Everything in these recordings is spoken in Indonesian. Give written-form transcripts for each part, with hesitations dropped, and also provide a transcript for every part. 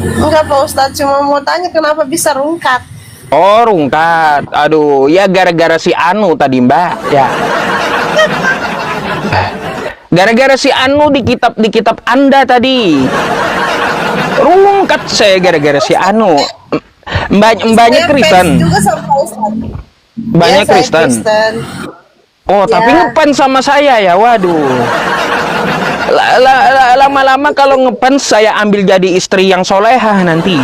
Enggak Pak Ustadz, cuma mau tanya kenapa bisa rungkat. Oh, rungkat. Aduh, ya gara-gara si Anu tadi, Mbak. Ya. Gara-gara si Anu di kitab Anda tadi. Rungkat saya gara-gara si Anu. Mbaknya Saya Kristen. fans juga sama Pak Ustadz. Mbaknya Iya, saya Kristen. Kristen. Oh, tapi Ya. ngefans sama saya ya. Waduh. Lama-lama kalau ngefans saya ambil jadi istri yang solehah nanti.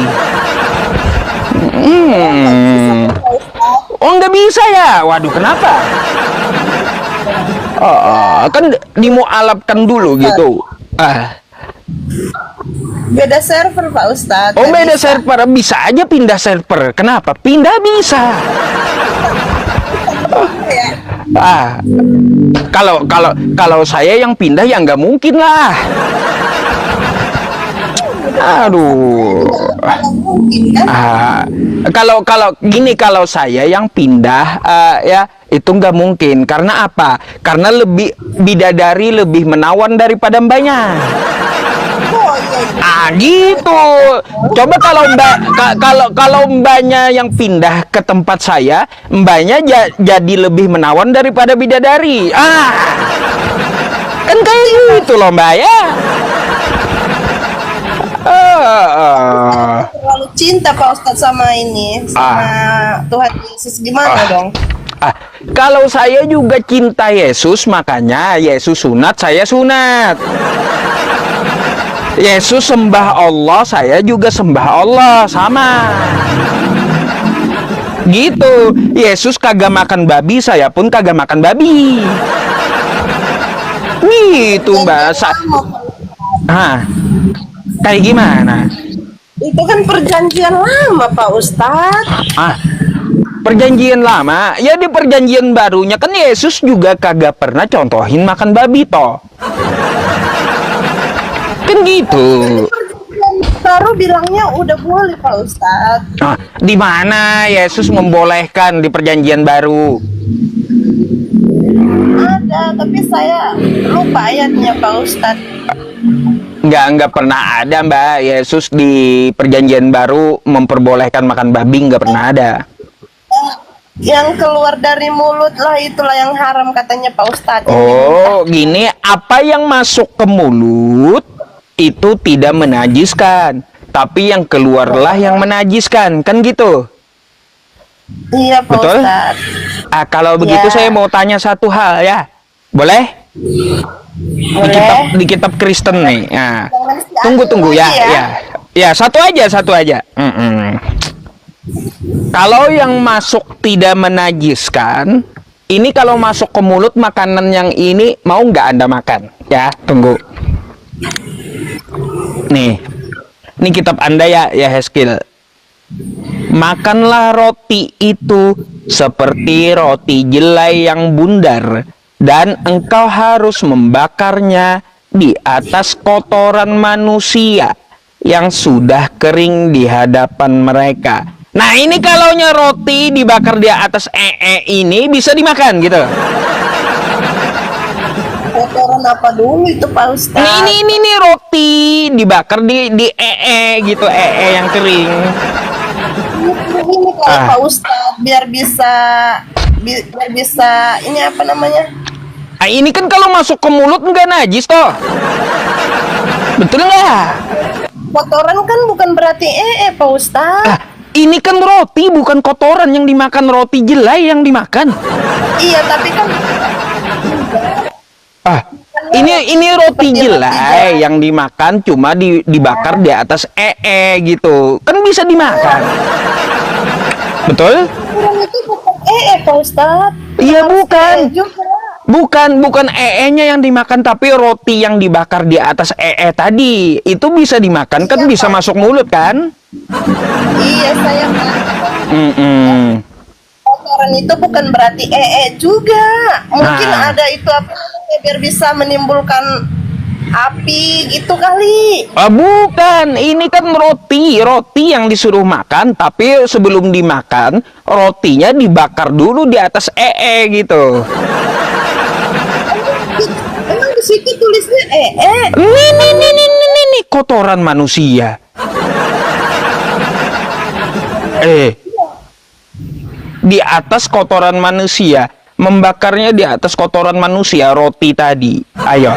Oh, nggak bisa ya? Waduh, kenapa? Oh, kan dimualafkan dulu gitu. Beda server Pak Ustadz. Oh, nggak beda bisa. server. Bisa aja pindah server. Kenapa? Pindah bisa. Ya. Kalau saya yang pindah ya nggak mungkin lah. Aduh. Mungkin kan? Kalau gini, kalau saya yang pindah ya itu nggak mungkin. Karena apa? Karena bidadari lebih menawan daripada mbaknya. Oh iya. Gitu. Coba kalau mbaknya yang pindah ke tempat saya, mbaknya jadi lebih menawan daripada bidadari. Kan kayak gitu loh, Mbak ya. Terlalu cinta Pak Ustadz sama ini, sama Tuhan Yesus, gimana dong? Kalau saya juga cinta Yesus, makanya Yesus sunat, saya sunat. Yesus sembah Allah, saya juga sembah Allah, sama. Gitu. Yesus kagak makan babi, saya pun kagak makan babi. Gitu, Mbak. Kayak gimana? Itu kan perjanjian lama Pak Ustadz. Perjanjian lama, ya di perjanjian barunya kan Yesus juga kagak pernah contohin makan babi toh. Kan gitu. Baru bilangnya udah boleh Pak Ustadz. Di mana Yesus membolehkan di perjanjian baru? Ada, tapi saya lupa ayatnya Pak Ustadz. Nggak pernah ada, Mbak. Yesus di perjanjian baru memperbolehkan makan babi, nggak pernah ada. Yang keluar dari mulut lah, itulah yang haram katanya Pak Ustadz. Oh, gini, apa yang masuk ke mulut itu tidak menajiskan, tapi yang keluarlah yang menajiskan, kan gitu? Iya Pak Betul? Ustadz. Kalau begitu Ya. saya mau tanya satu hal ya. Boleh? Di kitab Kristen nih. Tunggu ya, ya. Ya, satu aja. Kalau yang masuk tidak menajiskan, ini kalau masuk ke mulut makanan yang ini mau nggak Anda makan? Ya, tunggu. Nih. Ini kitab Anda ya Heskil. Makanlah roti itu seperti roti jelai yang bundar, dan engkau harus membakarnya di atas kotoran manusia yang sudah kering di hadapan mereka. Nah, ini kalaunya roti dibakar di atas ini bisa dimakan gitu. Kotoran apa dulu itu Pak Ustadz? Ini roti dibakar di gitu, yang kering. Ini kalau Pak Ustadz biar bisa ini apa namanya? Ini kan kalau masuk ke mulut nggak najis toh. Betul nggak? Kotoran kan bukan berarti Pak Ustadz. Ini kan roti, bukan kotoran yang dimakan, roti jelai yang dimakan. Iya, tapi kan Ini roti jelai yang dimakan, cuma dibakar di atas gitu. Kan bisa dimakan. Betul? kotoran itu bukan Pak Ustadz. Iya, bukan. Juga. Bukan nya yang dimakan, tapi roti yang dibakar di atas tadi. Itu bisa dimakan, kan bisa masuk mulut kan? Iya, saya kotoran itu bukan berarti juga. Mungkin ada itu apa namanya, biar bisa menimbulkan api gitu kali. Bukan, ini kan roti yang disuruh makan, tapi sebelum dimakan rotinya dibakar dulu di atas gitu. Emang di situ tulisnya Nih, kotoran manusia. Di atas kotoran manusia, membakarnya di atas kotoran manusia, roti tadi. Ayo.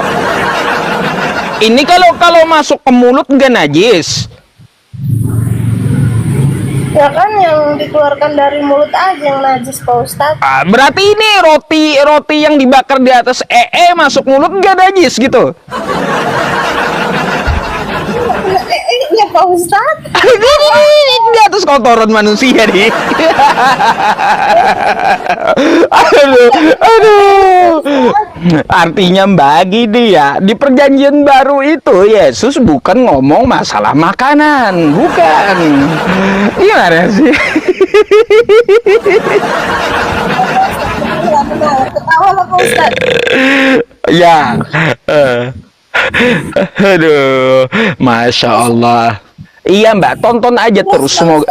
Ini kalau masuk ke mulut nggak najis? Ya kan yang dikeluarkan dari mulut aja yang najis Pak Ustadz. Berarti ini roti yang dibakar di atas masuk mulut nggak najis gitu? Ya Pak Ustadz. Di atas kotoran manusia nih. aduh. Artinya bagi dia di perjanjian baru itu Yesus bukan ngomong masalah makanan, bukan. Gimana sih? Ketawa lah Pak Ustadz. Ya. Aduh, Masya Allah. Iya Mbak, tonton aja terus, semoga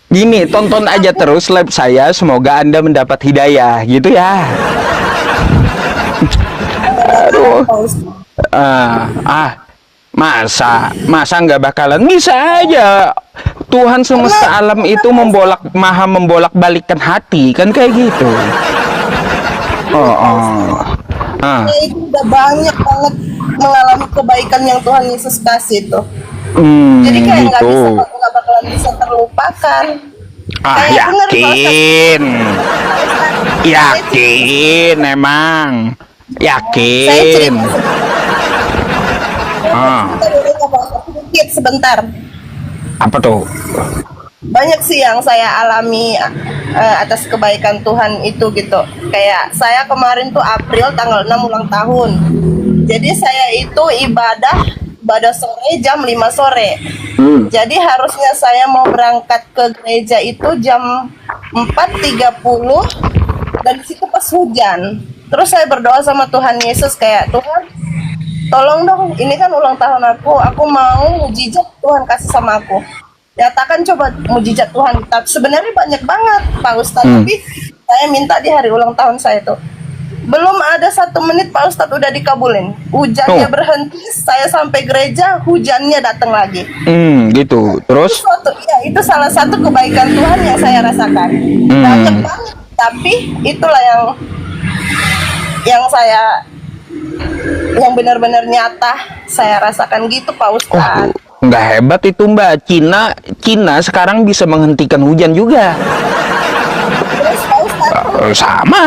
gini, tonton aja terus live saya, semoga Anda mendapat hidayah gitu ya. Aduh. Masa nggak bakalan bisa aja. Tuhan semesta alam itu maha membolak-balikkan hati, kan kayak gitu. Ya, itu udah banyak banget mengalami kebaikan yang Tuhan Yesus kasih tuh. Jadi kayak gitu. nggak bakalan bisa terlupakan. Kayak Yakin, yakin emang, yakin. Saya cerita sedikit sebentar. Apa tuh? Banyak sih yang saya alami atas kebaikan Tuhan itu gitu. Kayak saya kemarin tuh April tanggal 6 ulang tahun. Jadi saya itu ibadah sore jam 5 sore. Jadi harusnya saya mau berangkat ke gereja itu jam 4.30 dan di situ pas hujan. Terus saya berdoa sama Tuhan Yesus kayak, Tuhan tolong dong, ini kan ulang tahun aku mau mujizat Tuhan kasih sama aku. Nyatakan coba mujizat Tuhan. Tapi sebenarnya banyak banget Pak Ustadz, tapi saya minta di hari ulang tahun saya tuh. Belum ada 1 menit Pak Ustadz udah dikabulin. Hujannya berhenti, saya sampai gereja, hujannya datang lagi. Gitu. Terus? Itu salah satu kebaikan Tuhan yang saya rasakan. Banyak banget, tapi itulah yang benar-benar nyata saya rasakan gitu Pak Ustadz. Nggak hebat itu Mbak. Cina sekarang bisa menghentikan hujan juga. Terus Pak Ustadz, sama.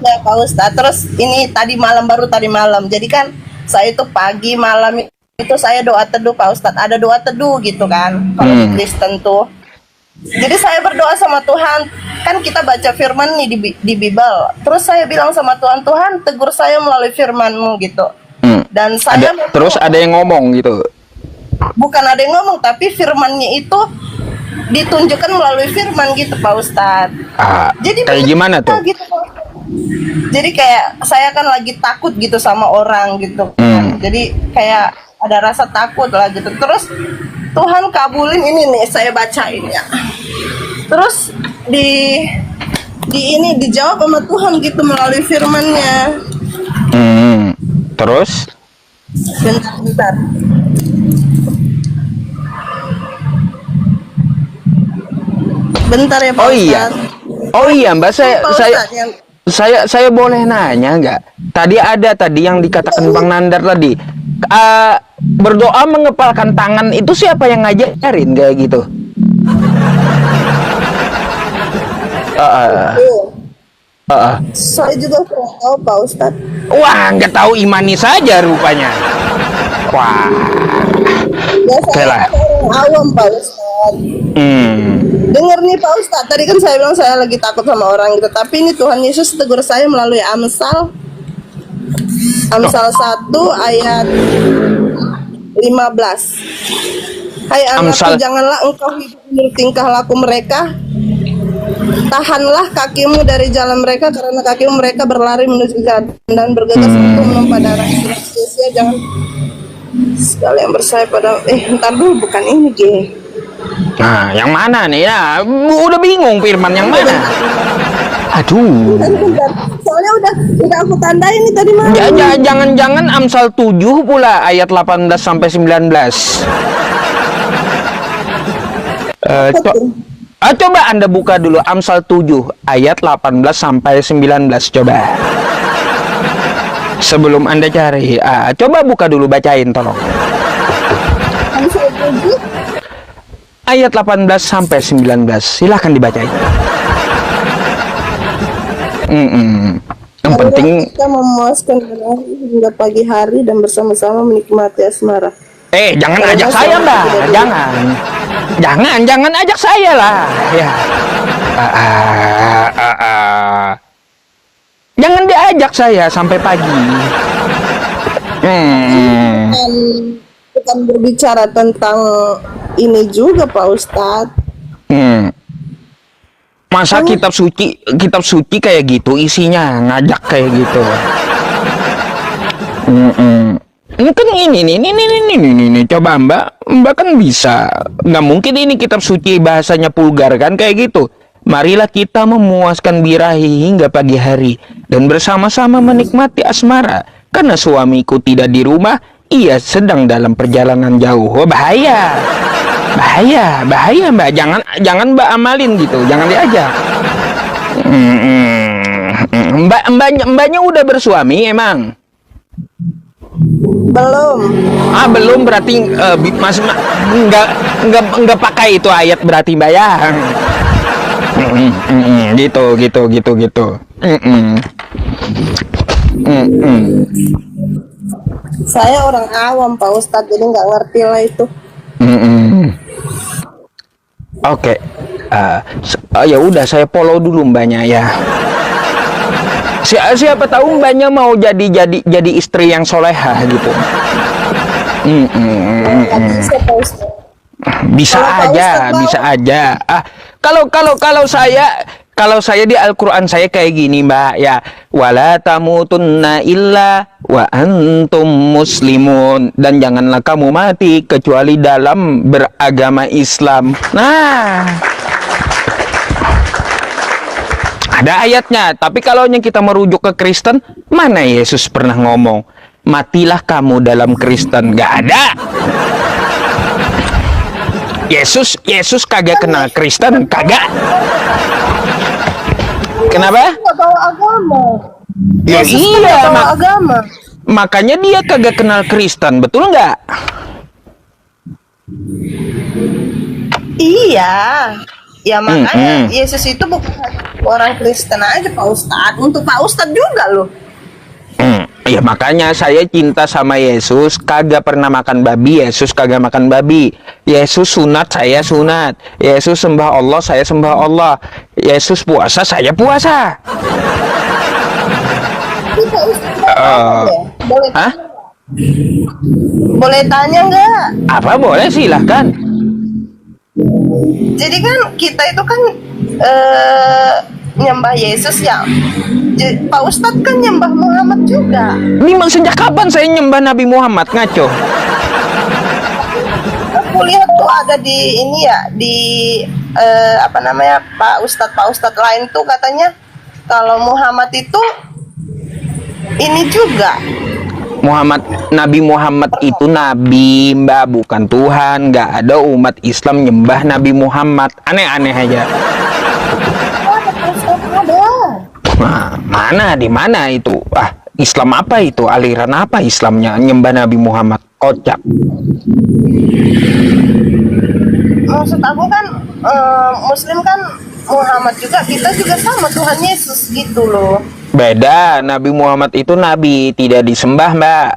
Ya Pak Ustadz. Terus ini baru tadi malam. Jadi kan saya itu pagi malam itu saya doa teduh Pak Ustadz. Ada doa teduh gitu kan. Kalau di Kristen tuh. Jadi saya berdoa sama Tuhan. Kan kita baca firman nih di Bible. Terus saya bilang sama Tuhan, Tuhan tegur saya melalui firman-Mu gitu. Dan saya terus ada yang ngomong gitu. Bukan ada yang ngomong, tapi firmannya itu ditunjukkan melalui firman gitu Pak Ustadz. Jadi kayak gimana tuh? Gitu, jadi kayak saya kan lagi takut gitu sama orang gitu. Jadi kayak ada rasa takut lah gitu. Terus Tuhan kabulin ini nih, saya bacain ya. Terus dijawab sama Tuhan gitu melalui firman-Nya. Terus? Bentar. Bentar ya Pak Ustadz. Oh iya Mbak, saya boleh nanya nggak? Tadi yang dikatakan Bang Nandar tadi, berdoa mengepalkan tangan itu siapa yang ngajarin kayak gitu? Saya juga kurang tahu Pak Ustadz. Wah, nggak tahu imani saja rupanya. Wah. Ya saya orang awam Pak Ustadz. Dengar nih Pak Ustadz, tadi kan saya bilang saya lagi takut sama orang gitu. Tapi ini Tuhan Yesus tegur saya melalui Amsal 1 ayat 15. Hai anakku, janganlah engkau hidup menurut tingkah laku mereka. Tahanlah kakimu dari jalan mereka, karena kakimu mereka berlari menuju jalan dan bergegas untuk menumpah darah. Sia-sia jangan segala yang bersayap pada entar dulu, bukan ini G. Nah, yang mana nih ya? Udah bingung firman yang mana? Aduh. Bentar. Soalnya udah aku tandain nih tadi malam. Jangan-jangan Amsal 7 pula ayat 18 sampai 19. Eh, Apa co- tuh? Coba Anda buka dulu Amsal 7 ayat 18 sampai 19 coba. Sebelum Anda cari, coba buka dulu bacain tolong. Amsal 7 Ayat 18 sampai 19. Silahkan dibacain. Yang penting kita memuaskan berlari hingga pagi hari dan bersama-sama menikmati asmara. jangan Karena ajak saya, suami Mbak. tidak di- Jangan ajak saya lah. Ya. Jangan diajak saya sampai pagi. Bukan, bukan berbicara tentang ini juga Pak Ustadz. Hmm. Masa kitab suci kayak gitu isinya ngajak kayak gitu. Ini kan ini coba Mbak kan bisa. Nggak mungkin ini kitab suci bahasanya vulgar kan kayak gitu. Marilah kita memuaskan birahi hingga pagi hari dan bersama-sama menikmati asmara karena suamiku tidak di rumah, ia sedang dalam perjalanan jauh. Oh, bahaya. Bahaya Mbak. Jangan Mbak amalin gitu, jangan diajak. Mbaknya udah bersuami emang? Belum. Belum berarti nggak pakai itu ayat berarti Mbak ya. Gitu. Saya orang awam Pak Ustadz, jadi nggak ngerti lah itu. Oke. Ya udah saya follow dulu Mbaknya ya. Siapa tahu Mbaknya mau jadi istri yang solehah gitu. Nggak bisa Pak Ustadz. Bisa Kalau Pak aja, Ustadz mau- bisa aja. Kalau saya di Al-Qur'an saya kayak gini, Mbak, ya. Wala tamutunna illa wa antum muslimun, dan janganlah kamu mati kecuali dalam beragama Islam. Nah, ada ayatnya, tapi kalau kita merujuk ke Kristen, mana Yesus pernah ngomong, matilah kamu dalam Kristen? Gak ada. Yesus kagak kenal Kristen, kagak. Kenapa? Nggak bawa agama. Ya Yesus kan iya, nggak bawa agama. makanya dia kagak kenal Kristen, betul nggak? Iya. Ya makanya Yesus itu bukan orang Kristen aja Pak Ustadz. Untuk Pak Ustadz juga loh. Ya makanya saya cinta sama Yesus, kagak pernah makan babi, Yesus kagak makan babi. Yesus sunat, saya sunat. Yesus sembah Allah, saya sembah Allah. Yesus puasa, saya puasa. Ini Pak Ustadz mau tanya deh. Boleh Hah? Boleh tanya nggak? Apa boleh silahkan. Jadi kan kita itu kan nyembah Yesus ya. Pak Ustadz kan nyembah Muhammad juga. Ini sejak kapan saya nyembah Nabi Muhammad, ngaco? Aku lihat tuh ada di ini ya, di apa namanya, Pak Ustadz lain tuh katanya kalau Muhammad itu ini juga. Nabi Muhammad itu nabi, Mbak, bukan Tuhan. Nggak ada umat Islam nyembah Nabi Muhammad. Aneh-aneh aja. Ada. Nah, di mana itu? Islam apa itu? Aliran apa Islamnya nyembah Nabi Muhammad? Kocak. Maksud aku kan Muslim kan Muhammad juga, kita juga sama Tuhan Yesus gitu loh. Beda, Nabi Muhammad itu nabi, tidak disembah, Mbak.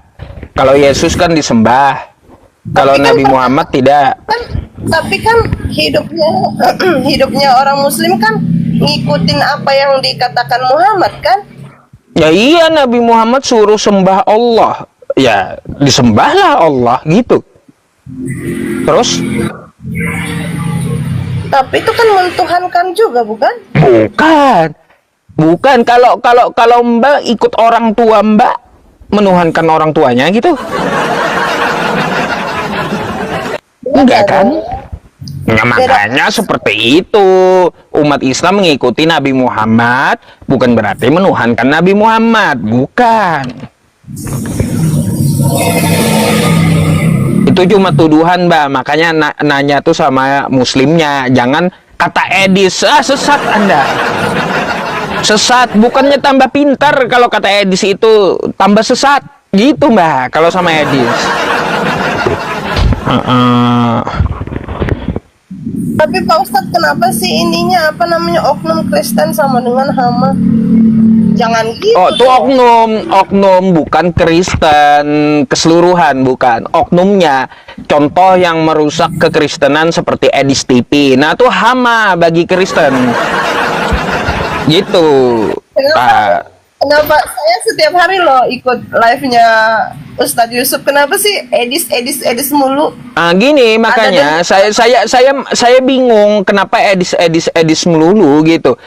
Kalau Yesus kan disembah. Kalau Tapi kan Nabi Muhammad tidak. Tapi kan hidupnya orang Muslim kan ngikutin apa yang dikatakan Muhammad kan. Ya iya, Nabi Muhammad suruh sembah Allah. Ya, disembahlah Allah gitu. Terus? Tapi itu kan mentuhankan juga, bukan? Bukan. Kalau Mbak ikut orang tua Mbak, menuhankan orang tuanya gitu. Enggak kan? Ya, makanya seperti itu. Umat Islam mengikuti Nabi Muhammad bukan berarti menuhankan Nabi Muhammad, bukan. Itu cuma tuduhan, Mbak. Makanya nanya tuh sama muslimnya. Jangan kata edis. Sesat Anda. Sesat. Bukannya tambah pintar kalau kata edis itu tambah sesat. Gitu, Mbak. Kalau sama edis. Tapi Pak Ustadz, kenapa sih ininya apa namanya oknum Kristen sama dengan hama? Jangan gitu. Oh, itu oknum bukan Kristen keseluruhan, bukan. Oknumnya, contoh yang merusak kekristenan seperti Edis TV. Nah, itu hama bagi Kristen. Gitu. Kenapa saya setiap hari loh ikut live-nya Ustadz Yusuf? Kenapa sih edis mulu? Gini makanya saya bingung kenapa edis melulu gitu.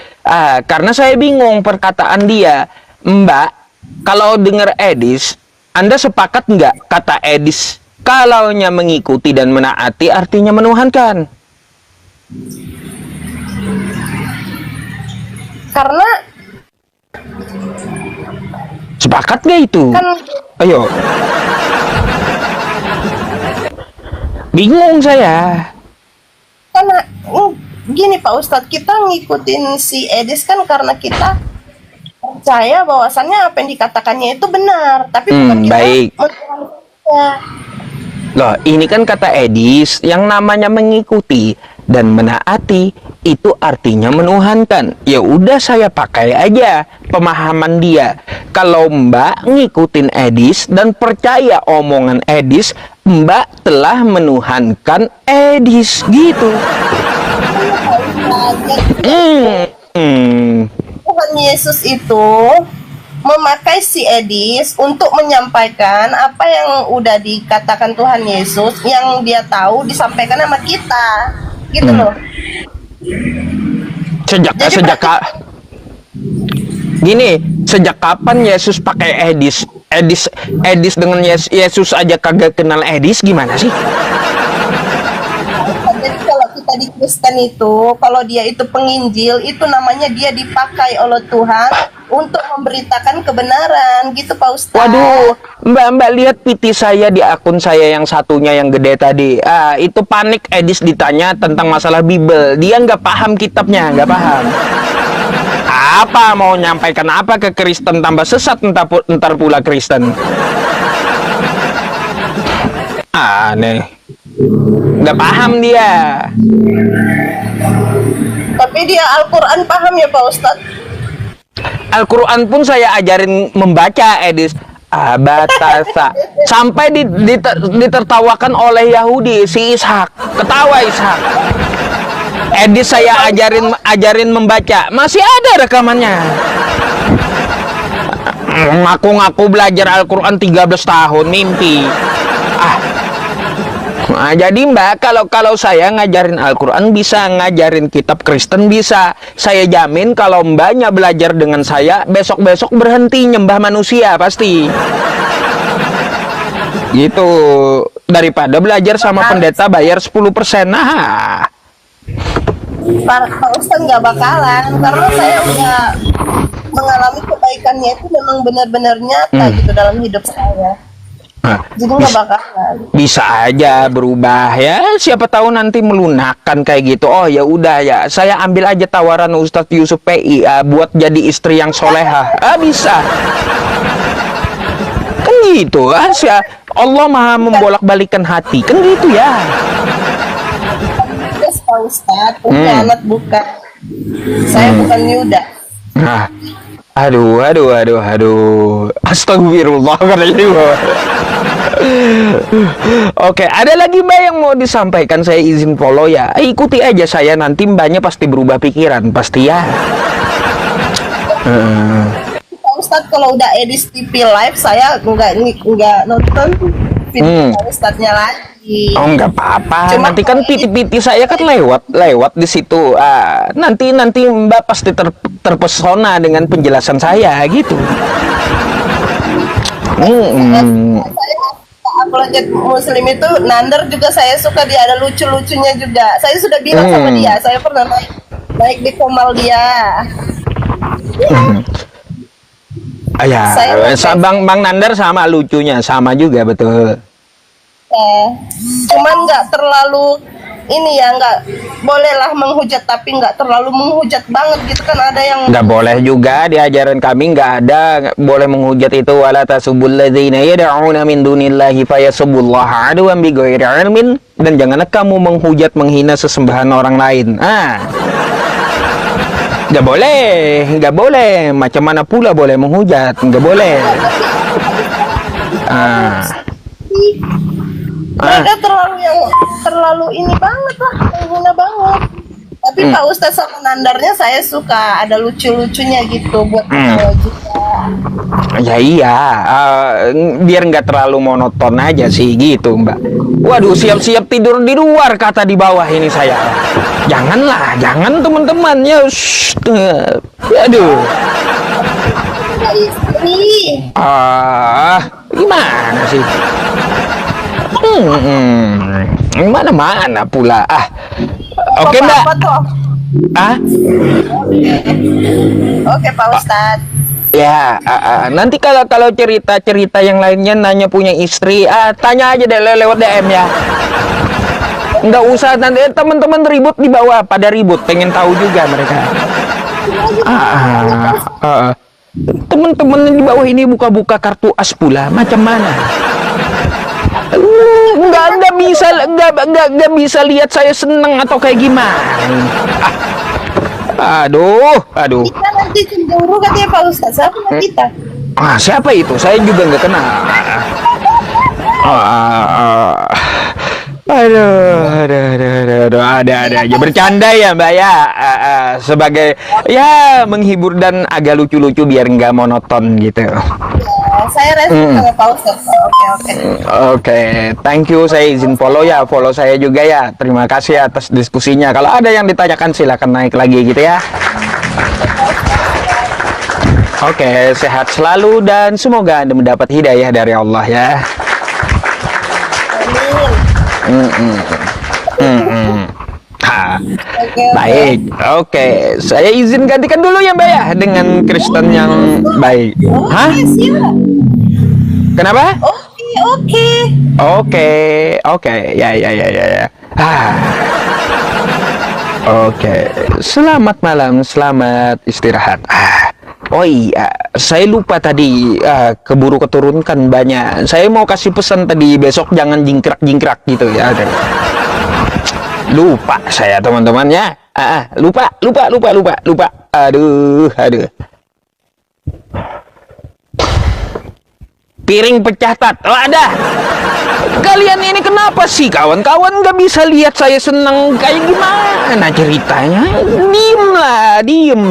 Karena saya bingung perkataan dia. Mbak, kalau dengar edis, Anda sepakat nggak kata edis kalaunya mengikuti dan menaati artinya menuhankan? Karena Sepakat nggak itu? kan Ayo. Bingung saya. karena gini Pak Ustadz, kita ngikutin si Edis kan karena kita percaya bahwasannya apa yang dikatakannya itu benar, tapi bukan kita Baik. menuhannya. Loh, ini kan kata Edis, yang namanya mengikuti dan menaati itu artinya menuhankan. Ya udah saya pakai aja pemahaman dia. Kalau Mbak ngikutin Edis dan percaya omongan Edis, Mbak telah menuhankan Edis gitu. Tuhan Yesus itu memakai si Edis untuk menyampaikan apa yang udah dikatakan Tuhan Yesus, yang dia tahu disampaikan sama kita, gitu loh. Sejak kapan Yesus pakai Edis dengan Yesus aja kagak kenal Edis, gimana sih? Jadi kalau kita di Kristen itu, kalau dia itu penginjil, itu namanya dia dipakai oleh Tuhan untuk memberitakan kebenaran, gitu Pak Ustadz. Waduh, Mbak lihat PT saya di akun saya yang satunya yang gede tadi. Itu panik Edis ditanya tentang masalah Bible. Dia nggak paham kitabnya, nggak paham. Apa mau nyampaikan apa ke Kristen, tambah sesat entar pula Kristen. Aneh. Nggak paham dia. Tapi dia Al-Quran paham ya Pak Ustadz? Al-Quran pun saya ajarin membaca, Edis. Batasa. Sampai ditertawakan oleh Yahudi, si Ishak. Ketawa Ishak. Edis saya ajarin membaca. Masih ada rekamannya. Ngaku-ngaku belajar Al-Quran 13 tahun, mimpi. Nah, jadi Mbak, kalau saya ngajarin Al-Quran bisa, ngajarin kitab Kristen bisa. Saya jamin kalau Mbaknya belajar dengan saya, besok-besok berhenti nyembah manusia, pasti. Gitu. Daripada belajar sama pendeta bayar 10%. Nah. Pak Ustadz nggak bakalan, karena saya udah mengalami kebaikannya itu memang benar-benar nyata gitu dalam hidup saya. Jadi nggak bakalan. Bisa aja berubah ya, siapa tahu nanti melunakkan kayak gitu. Oh ya udah ya, saya ambil aja tawaran Ustadz Yusuf PI buat jadi istri yang soleha. Bisa. Kan gitu. Allah maha membolak-balikan hati. Kan gitu ya. Yes, Pak Ustadz, punya anak bukan. Saya bukan Yuda. Nah. Aduh. Astagfirullah. Oke, ada lagi Mbak yang mau disampaikan? Saya izin follow ya. Ikuti aja saya, nanti Mbaknya pasti berubah pikiran, pasti ya. Pak Ustadz, kalau udah Edis TV live, saya nggak nonton video Pak Ustadznya lagi. Oh, nggak apa-apa. Nanti kan piti-piti saya kan lewat di situ. Nanti Mbak pasti terpesona dengan penjelasan saya gitu. Saya apologet muslim itu Nander juga saya suka, dia ada lucu-lucunya juga. Saya sudah bilang sama dia, saya pernah naik di komal dia. Bang Nandar sama lucunya, sama juga betul. bisa. Cuman nggak terlalu ini ya, nggak bolehlah menghujat tapi nggak terlalu menghujat banget gitu kan, ada yang Nggak boleh juga, di ajaran kami nggak ada nggak boleh menghujat itu. Wala tasubul ladzina yad'una min dunillahi fayasubbullaha aduwan bighairi ilmin, dan janganlah kamu menghujat menghina sesembahan orang lain. Nggak boleh, nggak boleh. Macam mana pula boleh menghujat? Nggak boleh. mereka terlalu ini banget lah, menghina banget. Tapi Pak Ustadz sama nandarnya saya suka, ada lucu-lucunya gitu buat ketawa juga. Ya iya, biar nggak terlalu monoton aja sih gitu, Mbak. Waduh, siap-siap tidur di luar kata di bawah ini saya. Janganlah, jangan teman-teman ya. Aduh. Ada istri. Gimana sih? Mana-mana pula. Oke, Mbak. Apa tuh? Oke Pak Ustadz. Ya, nanti kalau cerita-cerita yang lainnya nanya punya istri, tanya aja deh lewat DM ya. Nggak usah nanti teman-teman ribut di bawah, pada ribut, pengen tahu juga mereka. Teman-teman di bawah ini buka-buka kartu as pula, macam mana? Nggak bisa lihat saya seneng atau kayak gimana. Aduh. Kita nanti cemburu katanya Pak Ustadz, siapa kita? Siapa itu? Saya juga nggak kenal. Aduh, ada aja bercanda ya Mbak ya, sebagai ya menghibur dan agak lucu-lucu biar nggak monoton gitu. Ya, saya respect sama Pak Ustadz. Oke, thank you. Saya izin follow saya juga ya. Terima kasih atas diskusinya. Kalau ada yang ditanyakan silakan naik lagi gitu ya. Oke, sehat selalu dan semoga Anda mendapat hidayah dari Allah ya. Baik, oke. Saya izin gantikan dulu ya Mbak ya dengan Kristen yang baik. Siap. Kenapa? Oke. Oke. Ya. Oke. Selamat malam, selamat istirahat. Oh iya, saya lupa tadi keburu keturunkan banyak. Saya mau kasih pesan tadi, besok jangan jingkrak gitu ya. Lupa saya teman-teman ya. Lupa. Aduh. Piring pecah tat. Ada. Kalian ini kenapa sih kawan-kawan nggak bisa lihat saya seneng kayak gimana ceritanya? Diem.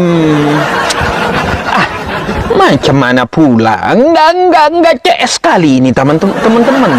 Macam mana pula? Enggak CS kali ini teman-teman.